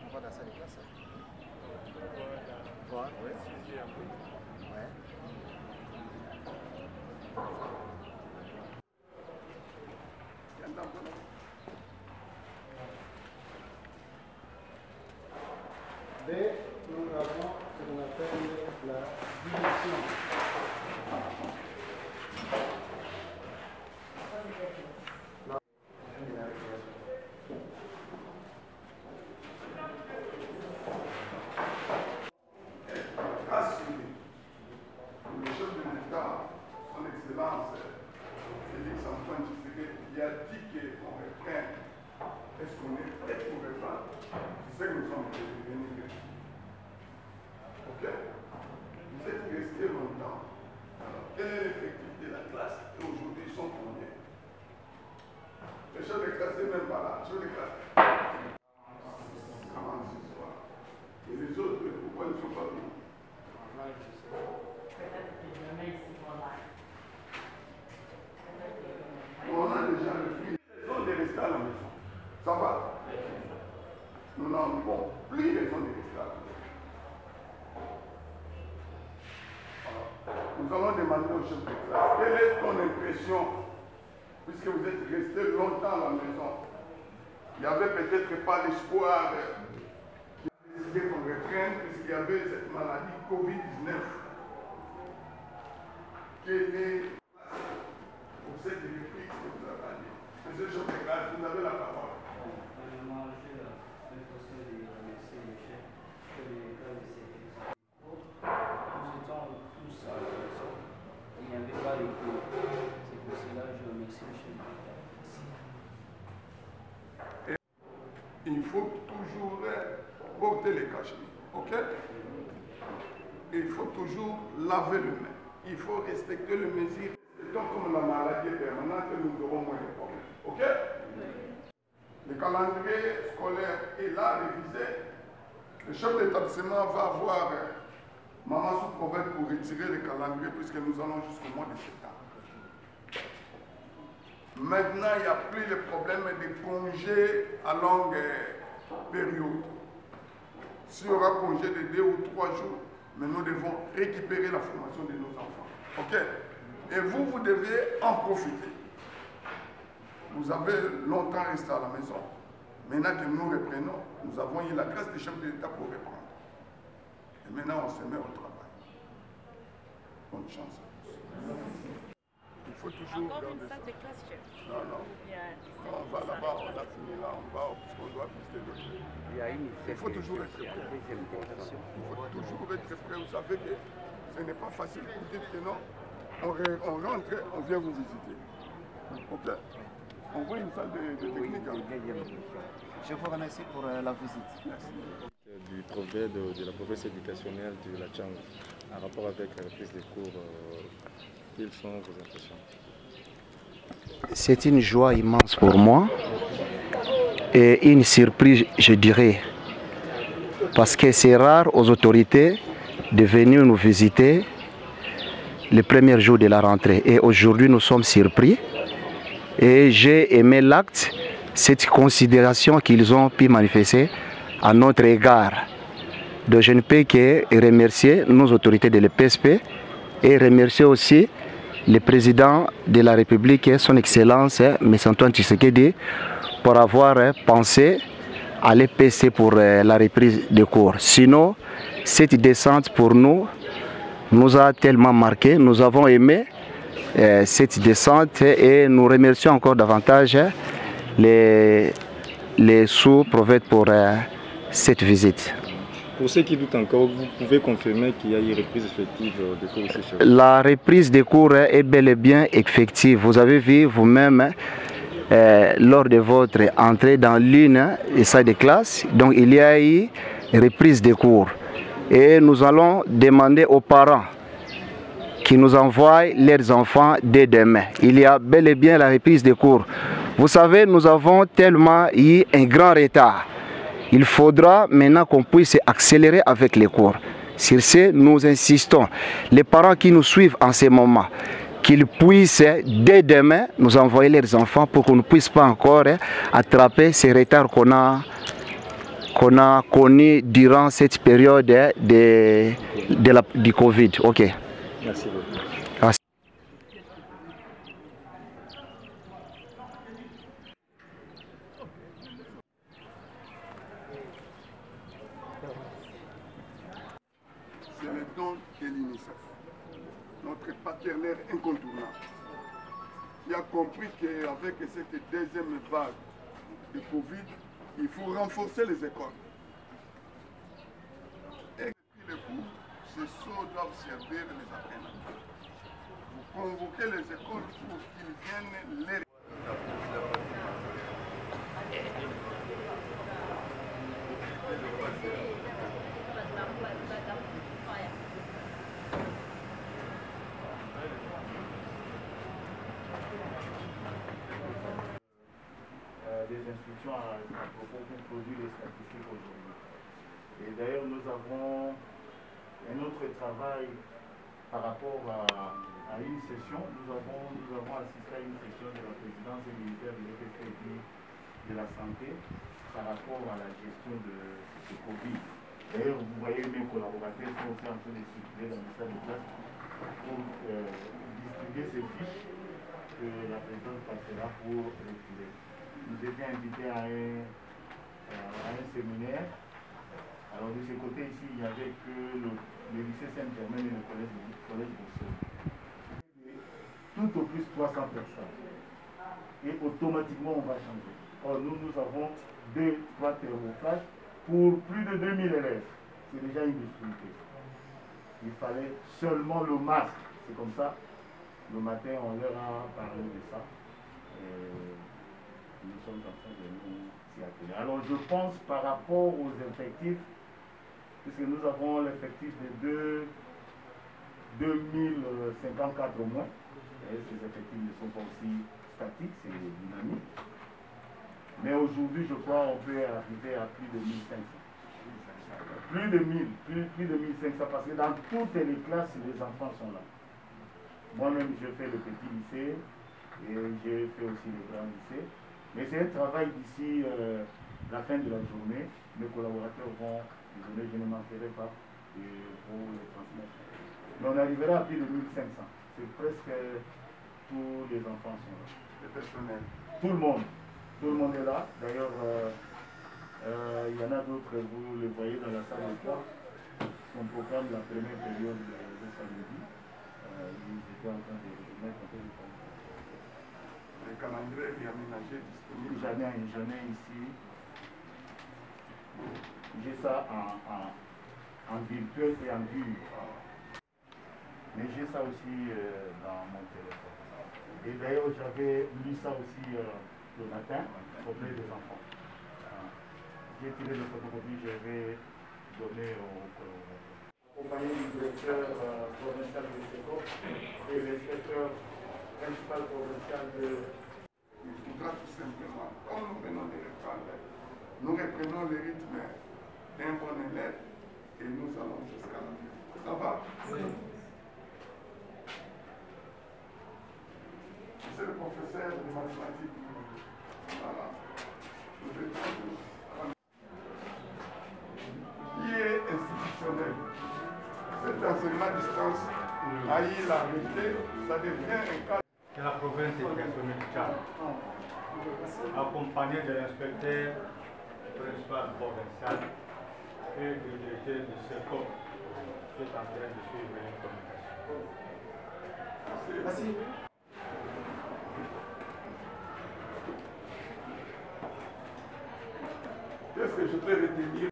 On va dans la salle de classe. Voir, oui. Ouais. B, nous avons ce qu'on appelle la dimension. Il a dit qu'on reprenne. Est-ce qu'on est prêt pour reprendre? C'est ça que nous sommes venus. Ok? Vous êtes restés longtemps. Alors, quel est l'effectif de la classe? Et aujourd'hui, ils sont combien? Les chefs de classe, c'est même pas là. Les chefs de classe. 46 soirs. Et les autres, pourquoi ils ne sont pas venus? On a déjà le raison de rester à la maison. Ça va? Nous n'avons plus raison de rester à la maison. Alors, nous allons demander au chef de classe, quelle est ton impression, puisque vous êtes resté longtemps à la maison? Il n'y avait peut-être pas l'espoir qu'il a décidé qu'on reprenne, puisqu'il y avait cette maladie Covid-19. Quelle est pour cette réplique que vous avez amenée? Monsieur le chef de classe, vous avez la parole. Il faut toujours porter les cachemires, ok? Et il faut toujours laver les mains. Il faut respecter les mesures. Donc, comme la maladie est permanente, nous aurons moins de problèmes, ok? Le calendrier scolaire est là, révisé. Le chef d'établissement va voir Maman sous-prophète pour retirer le calendrier puisque nous allons jusqu'au mois de septembre. Maintenant, il n'y a plus le problème des congés à longue période. S'il y aura congé de 2 ou 3 jours, mais nous devons récupérer la formation de nos enfants. Ok? Et vous, vous devez en profiter. Vous avez longtemps resté à la maison. Maintenant que nous reprenons, nous avons eu la grâce du chef de l'État pour reprendre. Et maintenant, on se met au travail. Bonne chance à tous. Il faut toujours encore une salle de classe, chef. Non, non. On va là-bas, on a fini là, on va, parce qu'on doit visiter d'autres. Il faut toujours être prêt. Il faut toujours être prêt. Vous savez que ce n'est pas facile. Vous dites que non, on rentre, on vient vous visiter. Ok. On voit une salle de technique. Je vous remercie pour la visite. Merci. Du projet de la province éducationnelle de la Tchang en rapport avec la reprise des cours, quelles sont vos impressions? C'est une joie immense pour moi et une surprise, je dirais, parce que c'est rare aux autorités de venir nous visiter le premier jour de la rentrée. Et aujourd'hui, nous sommes surpris et j'ai aimé l'acte, cette considération qu'ils ont pu manifester à notre égard. Donc je ne peux que remercier nos autorités de l'EPSP et remercier aussi le président de la République, son Excellence, M. Antoine Tshisekedi, pour avoir pensé à l'EPSP pour la reprise des cours. Sinon, cette descente pour nous a tellement marqué, nous avons aimé cette descente et nous remercions encore davantage les les sous-prophètes pour cette visite. Pour ceux qui doutent encore, vous pouvez confirmer qu'il y a une reprise effective des cours ici chez vous? La reprise des cours est bel et bien effective. Vous avez vu vous-même lors de votre entrée dans l'une des salles de classe, donc il y a eu reprise des cours. Et nous allons demander aux parents qui nous envoient leurs enfants dès demain. Il y a bel et bien la reprise des cours. Vous savez, nous avons tellement eu un grand retard. Il faudra maintenant qu'on puisse accélérer avec les cours. Sur ce, nous insistons. Les parents qui nous suivent en ce moment, qu'ils puissent dès demain nous envoyer leurs enfants pour qu'on ne puisse pas encore attraper ces retards qu'on a connus durant cette période du Covid. Ok. Merci beaucoup. C'est le don de l'UNICEF, notre partenaire incontournable, qui a compris qu'avec cette deuxième vague de Covid, il faut renforcer les écoles. Et les cours, ces sauts doivent servir les apprenants. Vous convoquez les écoles pour qu'ils viennent les... des instructions à propos pour produire les statistiques aujourd'hui. Et d'ailleurs, nous avons un autre travail par rapport à une session. Nous avons assisté à une session de la présidence du ministère de l'EPSTI de la Santé par rapport à la gestion de ce Covid. D'ailleurs, vous voyez mes collaborateurs sont aussi en train de circuler dans le salle de classe pour distribuer ces fiches que la présidente passera pour retirer. Nous étions invités à un séminaire. Alors de ce côté ici, il n'y avait que le lycée Saint-Germain et le collège Bruxelles. Tout au plus 300 personnes. Et automatiquement, on va changer. Or, nous avons 2-3 thermoflages pour plus de 2000 élèves. C'est déjà une difficulté. Il fallait seulement le masque. C'est comme ça. Le matin, on leur a parlé de ça. Nous sommes en train de nous y atteler. Alors je pense par rapport aux effectifs, puisque nous avons l'effectif de 2054 au moins, et ces effectifs ne sont pas aussi statiques, c'est dynamique. Mais aujourd'hui, je crois qu'on peut arriver à plus de 1500. Plus de 1500, parce que dans toutes les classes, les enfants sont là. Moi-même, je fais le petit lycée et j'ai fait aussi le grand lycée. Mais c'est un travail d'ici la fin de la journée. Mes collaborateurs vont les donner, je ne manquerai pas pour les transmettre. Mais on arrivera à plus de 1500. C'est presque tous les enfants sont là. Le personnel. Tout le monde. Tout le monde est là. D'ailleurs, il y en a d'autres, vous les voyez dans la salle de classe. On programme la première période de samedi. Ils étaient en train de mettre un peu de temps. Le calendrier est aménagé disponible. J'en ai ici. J'ai ça en virtuel et en vue. Mais j'ai ça aussi dans mon téléphone. Et d'ailleurs, j'avais lu ça aussi le matin auprès des enfants. J'ai tiré le photocopie, je vais donner au collaborateur. Accompagné du directeur provincial de SECO et l'inspecteur principal provincial de... Il faudra tout simplement, comme nous venons de reprendre, nous reprenons le rythme d'un bon élève et nous allons jusqu'à la fin. Ça va? Oui. C'est le professeur de mathématiques. Voilà. Nous devons qui est institutionnel. Cet enseignement à distance a eu la réalité, ça devient un cas. Que la province est personnelle du Tchad, accompagné de l'inspecteur principal provincial et du directeur du SECO qui est en train de suivre une communication. Merci. Qu'est-ce que je peux retenir?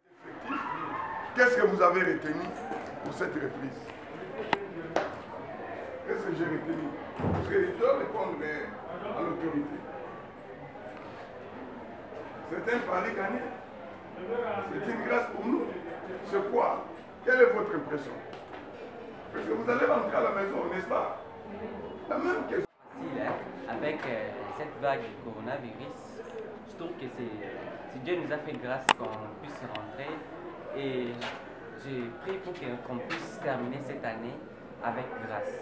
Qu'est-ce que vous avez retenu pour cette reprise? Qu'est-ce que j'ai retenu? Parce que je dois répondre à l'autorité. C'est un pari gagné. C'est une grâce pour nous. C'est quoi? Quelle est votre impression? Parce que vous allez rentrer à la maison, n'est-ce pas? La même question. Avec cette vague du coronavirus, je trouve que si Dieu nous a fait grâce qu'on puisse rentrer, et j'ai prié pour qu'on puisse terminer cette année avec grâce.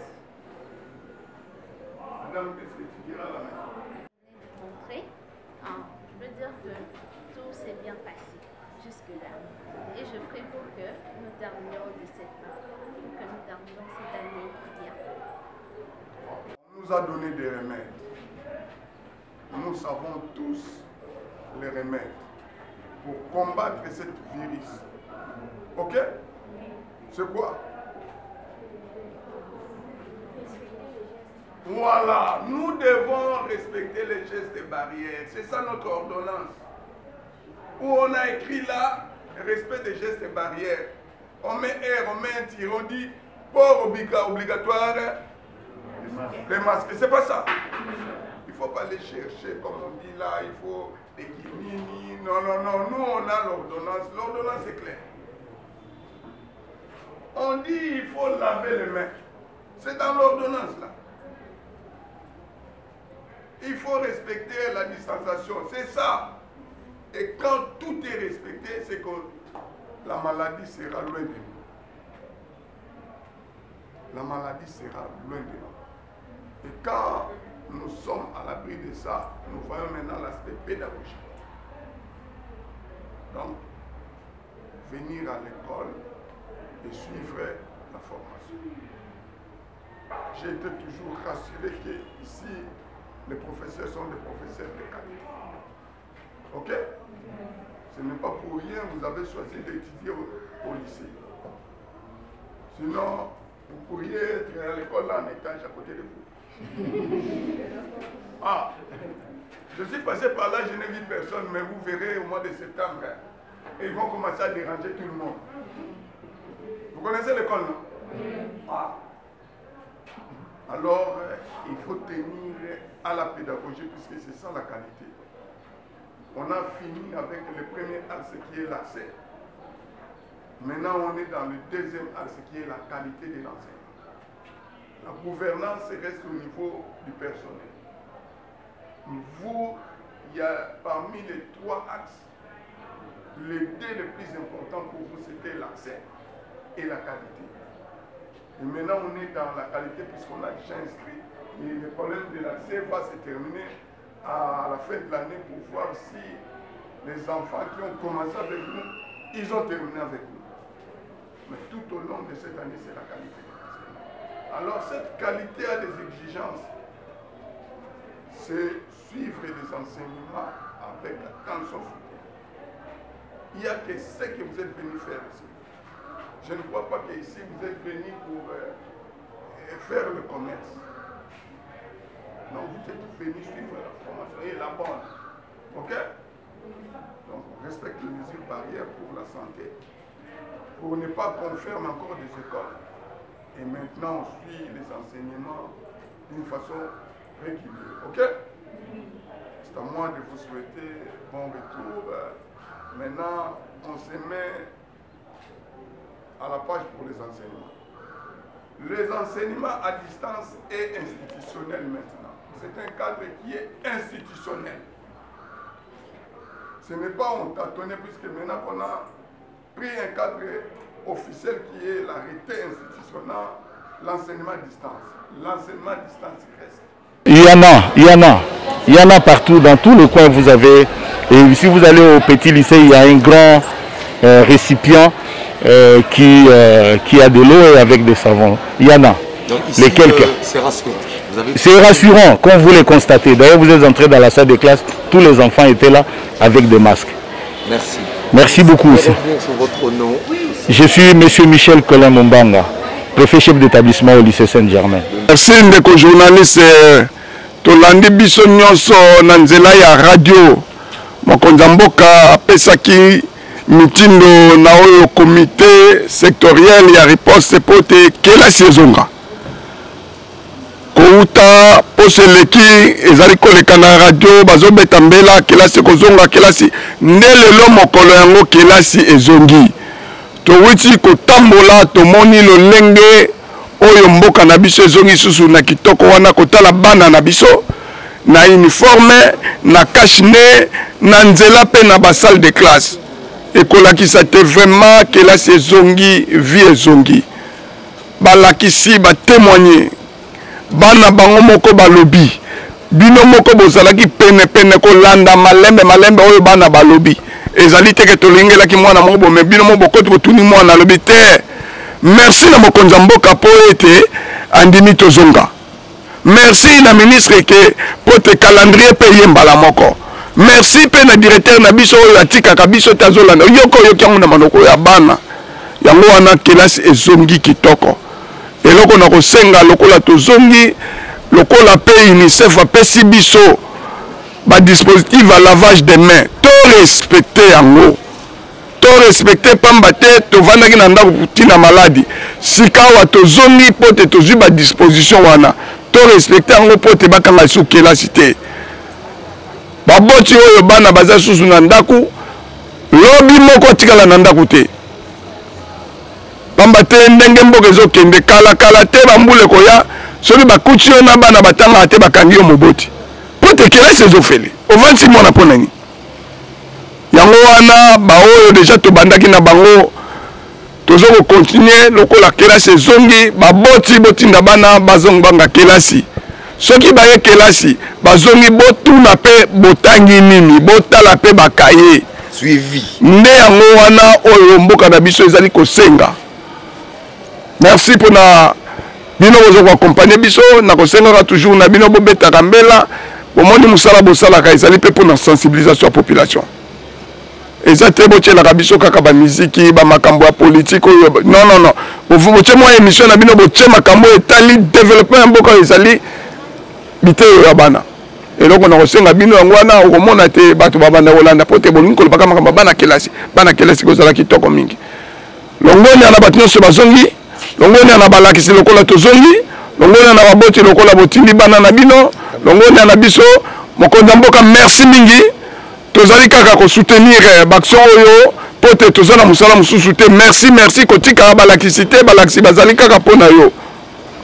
Madame, qu'est-ce que tu diras là maintenant? Rentrer, je veux dire que tout s'est bien passé jusque-là. Et je prie pour que nous terminions cette année bien. On nous a donné des remèdes. Nous savons tous les remèdes pour combattre ce virus. Ok? C'est quoi? Voilà, nous devons respecter les gestes barrières. C'est ça notre ordonnance. Où on a écrit là, respect des gestes barrières. On met R, on met un tir, on dit port obligatoire les masques. C'est pas ça. Il ne faut pas les chercher comme on dit là, il faut des guinini. Non, non, non, nous on a l'ordonnance. L'ordonnance est claire. On dit il faut laver les mains. C'est dans l'ordonnance là. Il faut respecter la distanciation. C'est ça. Et quand tout est respecté, c'est que la maladie sera loin de nous. La maladie sera loin de nous. Et quand nous sommes à l'abri de ça, nous voyons maintenant l'aspect pédagogique. Donc, venir à l'école et suivre la formation. J'ai été toujours rassuré que ici, les professeurs sont des professeurs de qualité. Ok? Ce n'est pas pour rien que vous avez choisi d'étudier au lycée. Sinon, vous pourriez être à l'école là en étage à côté de vous. Ah, je suis passé par là, je n'ai vu personne, mais vous verrez au mois de septembre, et ils vont commencer à déranger tout le monde. Vous connaissez l'école, non? Ah. Alors, il faut tenir à la pédagogie, puisque c'est ça la qualité. On a fini avec le premier axe qui est l'accès. Maintenant, on est dans le deuxième axe qui est la qualité de l'enseignement. La gouvernance reste au niveau du personnel. Vous, il y a parmi les trois axes, les deux les plus importants pour vous, c'était l'accès et la qualité. Et maintenant, on est dans la qualité puisqu'on a déjà inscrit. Et le problème de l'accès va se terminer à la fin de l'année pour voir si les enfants qui ont commencé avec nous, ils ont terminé avec nous. Mais tout au long de cette année, c'est la qualité de l'enseignement. Alors, cette qualité a des exigences. C'est suivre des enseignements avec attention soutenue. Il n'y a que ce que vous êtes venu faire ici. Je ne crois pas qu'ici vous êtes venu pour faire le commerce. Non, vous êtes venu suivre la formation et la bonne. Ok? Donc, on respecte les mesures barrières pour la santé, pour ne pas qu'on ferme encore des écoles. Et maintenant, on suit les enseignements d'une façon régulière. Ok? C'est à moi de vous souhaiter bon retour. Maintenant, on se met à la page pour les enseignements. Les enseignements à distance est institutionnel maintenant. C'est un cadre qui est institutionnel. Ce n'est pas on tâtonnait puisque maintenant qu'on a pris un cadre officiel qui est l'arrêté institutionnel, l'enseignement à distance. L'enseignement à distance reste. Il y en a partout, dans tous les coins vous avez. Et si vous allez au petit lycée, il y a un grand récipient qui a de l'eau et avec des savons. Il y en a. Donc ici, les quelques. C'est rassurant. C'est rassurant, comme vous le constatez. D'ailleurs, vous êtes entré dans la salle de classe, tous les enfants étaient là avec des masques. Merci. Merci beaucoup aussi. Sur votre nom. Je suis M. Michel Colin Mombanga, préfet chef d'établissement au lycée Saint-Germain. Merci ndeko journaliste Tolandi biso nyonso na nzela ya radio mokonzi ya mboka apesaki mitindo na oyo comité sectoriel ya riposte po te kelasi ezonga kouta poso eleki ezali koleka na radio bazobeta mbela kelasi kozonga kelasi nde lelo mokolo yango kelasi ezongi towuti kotambola tomoni lolenge oyo mboka na biso ezongi susu na kitoko wana kotala bana na biso na uniforme na cache-nez na nzela pe na basalle de classe ekolakisa te vraiment kelasi ezongi vie ezongi balakisi batémoigner bana bango moko balobi bino moko bozalaki pene kolanda malembe oyo bana balobi ezali teke tolingelaki mwana moko bome bino moko bokoti botuni mwana alobi te merci na mokonzi ya mboka po ete andimi tozonga merci na ministre ke po te calendrier pe ye mbala moko merci pe na directeur na biso oyo atikaka biso te azolanda yoko oyoki yango na manoko ya bana yango wana kelasi ezongi kitoko eloko na kosenga lokola tozongi lokola pe UNICEF apesi biso badispositif à lavage des mains to respecte yango to respecte pamba te tovandaki na ndako tina maladi sika awa tozongi po te tozwi badisposition wana to respecte yango po te bakanga su kelasi te baboti oyo bana baza susu na ndako lobi moko tikala na ndako te pamba te ndenge mboka ezokende kala te bambule koya soki bakuti yo na bana batanga te bakangi yo moboti po te kelasi ezofele ovandi mwana mpo nani yango wana baoyo deja tobandaki na bango tozo kokontinue lokola kelasi ezongi baboti botinda bana bazongibanga kelasi soki baye kelasi bazongi botuna mpe botangi nini botala mpe bakaye suivi nde yango wana oyo mboka na biso ezali kosenga merci mpona bino bozo koakompagne biso na kosengaka toujours na bino bobetaka mbela bomoni mosala bosalaka ezali mpe mpona sensibilisation ya population eza te botielaka biso kaka bamiziki bamakambo ya politike oyo non botie mwa émission na bino botie makambo etali développement ya mboka ezali biteyo ya bana eloko na kosenga bino yango wana okomona te bato babanda kolanda po te bolingi kolobaka makambo bana kelasi kozala kitoko mingi longoni ana bato nyonso bazongi longoni ana balakisi lokola tozongi longoni ana baboti lokola botindi bana na bino longoni ana biso mokonzi ya mboka merci mingi tozali kaka kosoutenir baction oyo po te toza na mosala mosusu te merci kotika balakisi te balakisi bazali kaka mpo na yo